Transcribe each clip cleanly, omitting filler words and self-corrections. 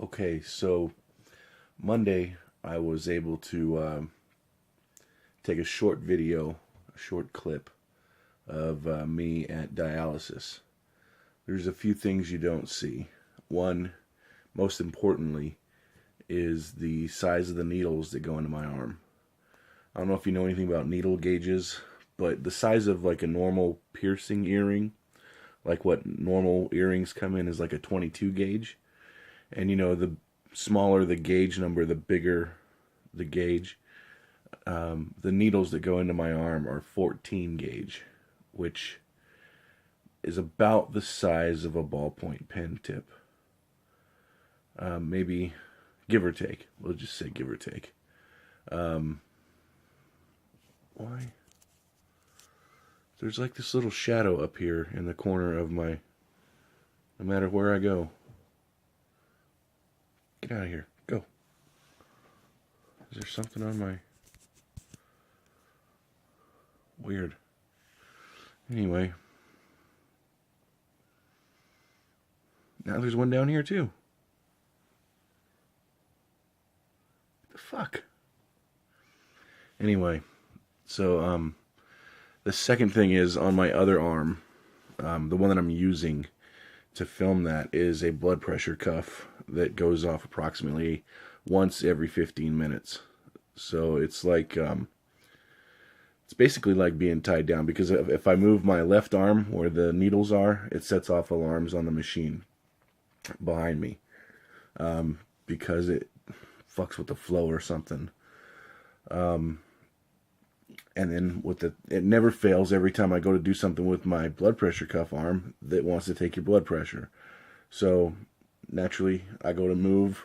Okay, so Monday I was able to take a short video, a short clip of me at dialysis. There's a few things you don't see. One, most importantly, is the size of the needles that go into my arm. I don't know if you know anything about needle gauges, but the size of like a normal piercing earring, like what normal earrings come in, is like a 22 gauge. And the smaller the gauge number, the bigger the gauge. The needles that go into my arm are 14 gauge, which is about the size of a ballpoint pen tip. Maybe give or take. We'll just say give or take. Um, why? There's like this little shadow up here in the corner of my. No matter where I go. Get out of here. Go. Is there something on my. Weird. Anyway. Now there's one down here too. What the fuck? Anyway. So, the second thing is on my other arm. The one that I'm using to film that is a blood pressure cuff that goes off approximately once every 15 minutes. So it's like it's basically like being tied down, because if I move my left arm where the needles are, it sets off alarms on the machine behind me, because it fucks with the flow or something. And then it never fails every time I go to do something with my blood pressure cuff arm that wants to take your blood pressure. So naturally, I go to move,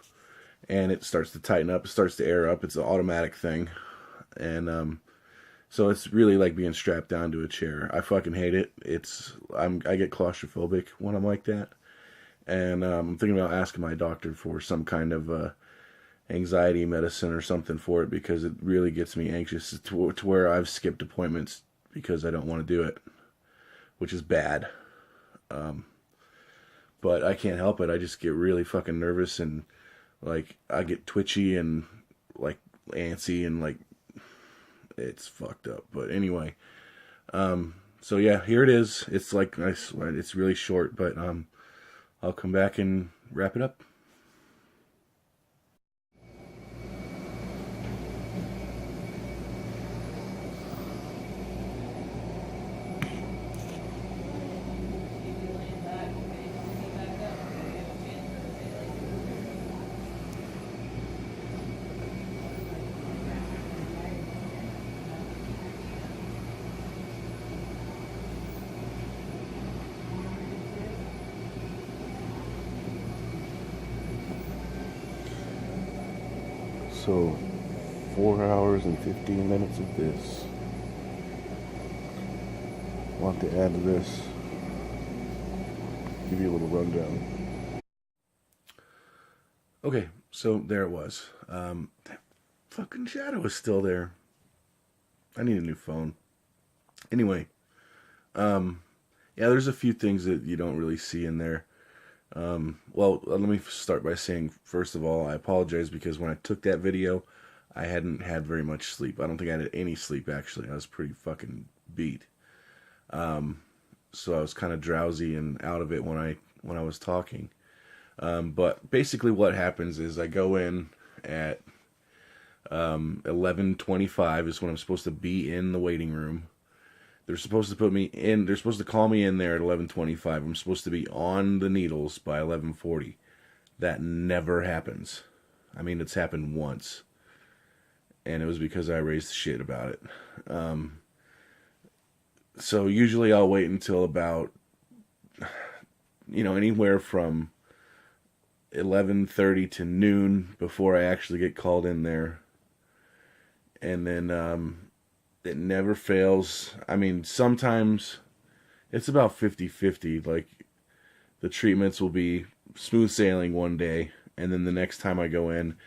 and it starts to tighten up, it starts to air up. It's an automatic thing, and so it's really like being strapped down to a chair. I fucking hate it. I get claustrophobic when I'm like that, and I'm thinking about asking my doctor for some kind of anxiety medicine or something for it, because it really gets me anxious to where I've skipped appointments because I don't want to do it, which is bad. But I can't help it. I just get really fucking nervous, and like I get twitchy and like antsy, and like it's fucked up. But anyway, so yeah, here it is. It's like nice. It's really short, but I'll come back and wrap it up. So, 4 hours and 15 minutes of this. Want to add to this, give you a little rundown. Okay, so there it was. That fucking shadow is still there. I need a new phone. Anyway, yeah, there's a few things that you don't really see in there. Well, let me start by saying, first of all, I apologize, because when I took that video, I hadn't had very much sleep. I don't think I had any sleep, actually. I was pretty fucking beat. So I was kind of drowsy and out of it when I was talking. But basically what happens is I go in at 11:25 is when I'm supposed to be in the waiting room. They're supposed to put me in. They're supposed to call me in there at 11:25. I'm supposed to be on the needles by 11:40. That never happens. I mean, it's happened once, and it was because I raised shit about it. So usually I'll wait until about, anywhere from 11:30 to noon before I actually get called in there, and then it never fails. I mean, sometimes it's about 50-50. Like, the treatments will be smooth sailing one day, and then the next time I go in,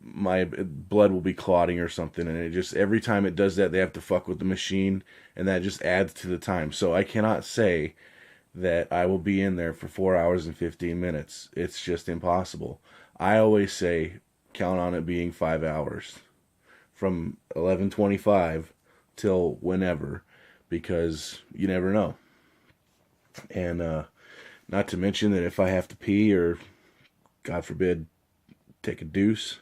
my blood will be clotting or something, and it just, every time it does that, they have to fuck with the machine, and that just adds to the time. So I cannot say that I will be in there for 4 hours and 15 minutes. It's just impossible. I always say count on it being 5 hours from 11:25 till whenever, because you never know. And not to mention that if I have to pee or, God forbid, take a deuce,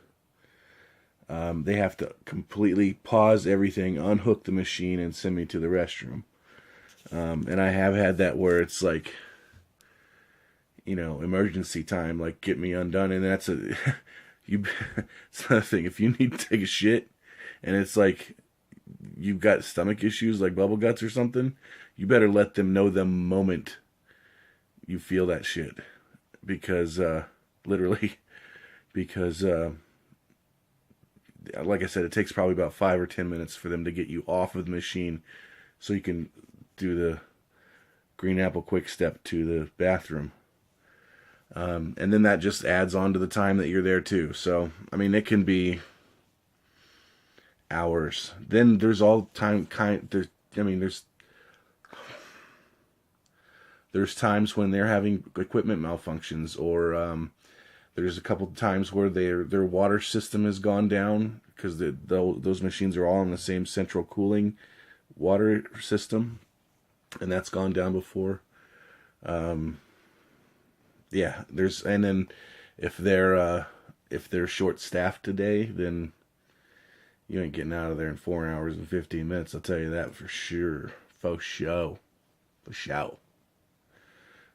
they have to completely pause everything, unhook the machine, and send me to the restroom. And I have had that where it's like, emergency time, like get me undone. And that's it's another thing. If you need to take a shit and it's like you've got stomach issues like bubble guts or something, you better let them know the moment you feel that shit. Because, literally, because, like I said, it takes probably about 5 or 10 minutes for them to get you off of the machine so you can do the green apple quick step to the bathroom. And then that just adds on to the time that you're there too. So, I mean, it can be hours. Then there's all time there's times when they're having equipment malfunctions, or there's a couple of times where their water system has gone down because those machines are all in the same central cooling water system, and that's gone down before. Yeah, and then if they're short staffed today, then you ain't getting out of there in 4 hours and 15 minutes. I'll tell you that for sure. For show.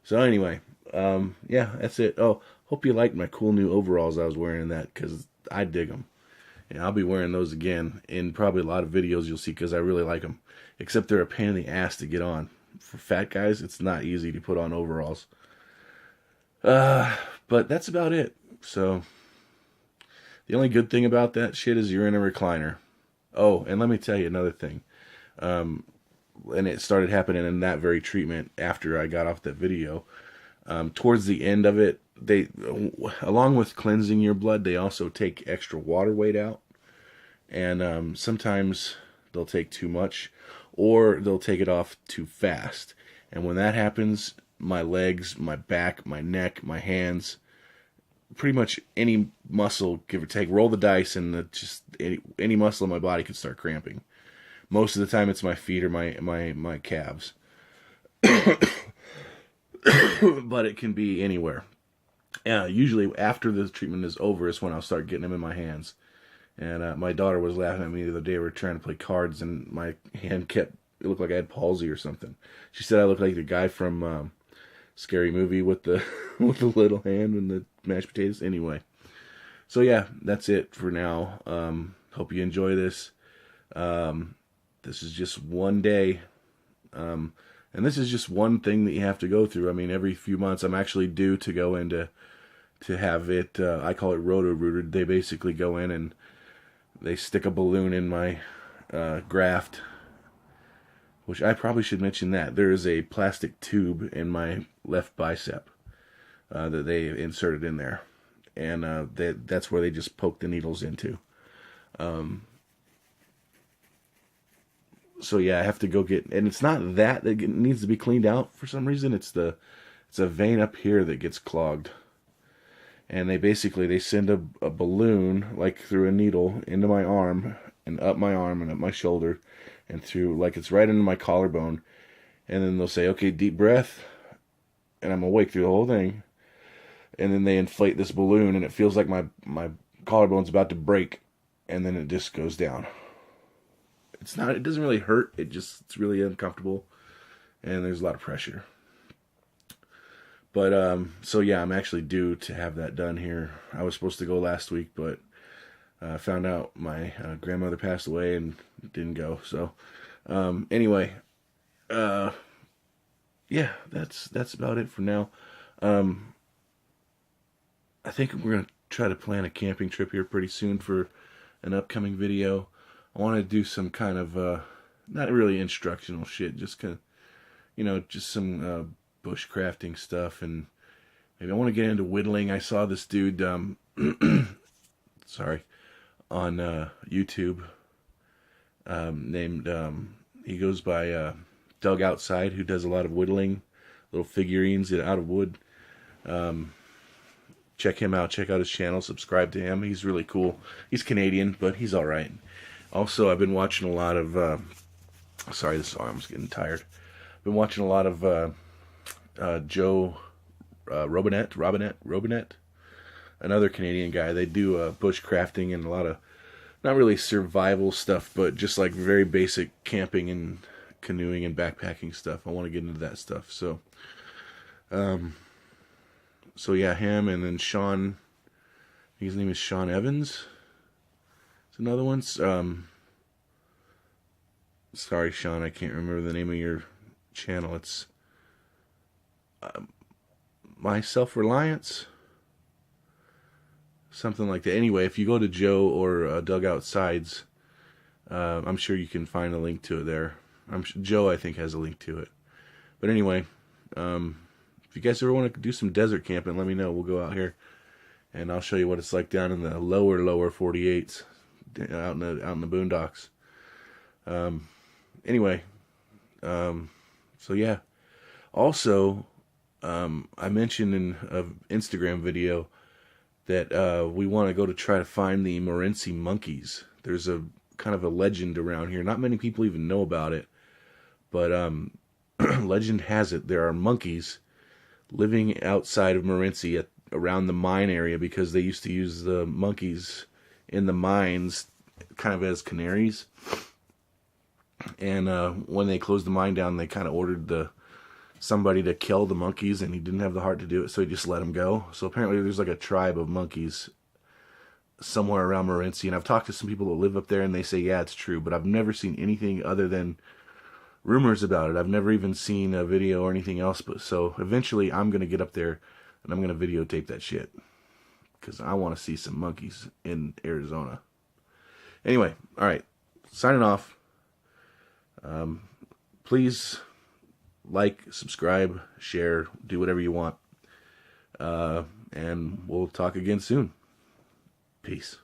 So anyway, yeah, that's it. Oh, hope you liked my cool new overalls I was wearing in that, because I dig them. And I'll be wearing those again in probably a lot of videos you'll see, because I really like them. Except they're a pain in the ass to get on. For fat guys, it's not easy to put on overalls. But that's about it. So, the only good thing about that shit is you're in a recliner. Oh, and let me tell you another thing. And it started happening in that very treatment after I got off that video. Towards the end of it, they, along with cleansing your blood, they also take extra water weight out. And sometimes they'll take too much, or they'll take it off too fast. And when that happens, my legs, my back, my neck, my hands, pretty much any muscle, give or take, roll the dice, and just any muscle in my body could start cramping. Most of the time, it's my feet or my calves. But it can be anywhere. Usually after the treatment is over is when I'll start getting them in my hands. And my daughter was laughing at me the other day. We were trying to play cards, and my hand it looked like I had palsy or something. She said I looked like the guy from Scary Movie with the with the little hand and the mashed potatoes. Anyway, so yeah, that's it for now. Hope you enjoy this. This is just one day, and this is just one thing that you have to go through. I mean, every few months, I'm actually due to go in to have it. I call it roto-rooted. They basically go in and they stick a balloon in my graft. Which I probably should mention that. There is a plastic tube in my left bicep that they inserted in there. And that's where they just poke the needles into. So yeah, I have to go get... And it's not that needs to be cleaned out for some reason. It's a vein up here that gets clogged. And they send a balloon, like through a needle, into my arm, and up my shoulder, and through, like, it's right into my collarbone. And then they'll say, okay, deep breath. And I'm awake through the whole thing. And then they inflate this balloon, and it feels like my collarbone's about to break. And then it just goes down. It doesn't really hurt. It's really uncomfortable. And there's a lot of pressure. But, so yeah, I'm actually due to have that done here. I was supposed to go last week, but I found out my grandmother passed away and didn't go. So, anyway, yeah, that's about it for now. I think we're going to try to plan a camping trip here pretty soon for an upcoming video. I want to do some kind of, not really instructional shit, just kind of, just some bushcrafting stuff, and maybe I want to get into whittling. I saw this dude, sorry, on YouTube, named, he goes by Doug Outside, who does a lot of whittling, little figurines out of wood. Check him out. Check out his channel. Subscribe to him. He's really cool. He's Canadian, but he's all right. Also, I've been watching a lot of. Sorry, this arm's getting tired. I've been watching a lot of Joe Robinet, another Canadian guy. They do bushcrafting and a lot of not really survival stuff, but just like very basic camping and canoeing and backpacking stuff. I want to get into that stuff. So yeah, him, and then Sean. I think his name is Sean Evans. It's another one. Sorry, Sean, I can't remember the name of your channel. It's My Self-Reliance, something like that. Anyway, if you go to Joe or Dugout Sides, I'm sure you can find a link to it there. Joe, I think, has a link to it. But anyway, if you guys ever want to do some desert camping, let me know. We'll go out here, and I'll show you what it's like down in the lower 48s, out in the boondocks. Anyway, so yeah. Also, I mentioned in an Instagram video that we want to go to try to find the Morenci monkeys. There's a kind of a legend around here. Not many people even know about it, but legend has it there are monkeys living outside of Morenci around the mine area, because they used to use the monkeys in the mines kind of as canaries. And when they closed the mine down, they kind of ordered somebody to kill the monkeys, and he didn't have the heart to do it, so he just let them go. So apparently there's like a tribe of monkeys somewhere around Morenci, and I've talked to some people that live up there, and they say, yeah, it's true, but I've never seen anything other than rumors about it. I've never even seen a video or anything else. But so eventually I'm going to get up there, and I'm going to videotape that shit, because I want to see some monkeys in Arizona. Anyway, all right, signing off. Please like, subscribe, share, do whatever you want. And we'll talk again soon. Peace.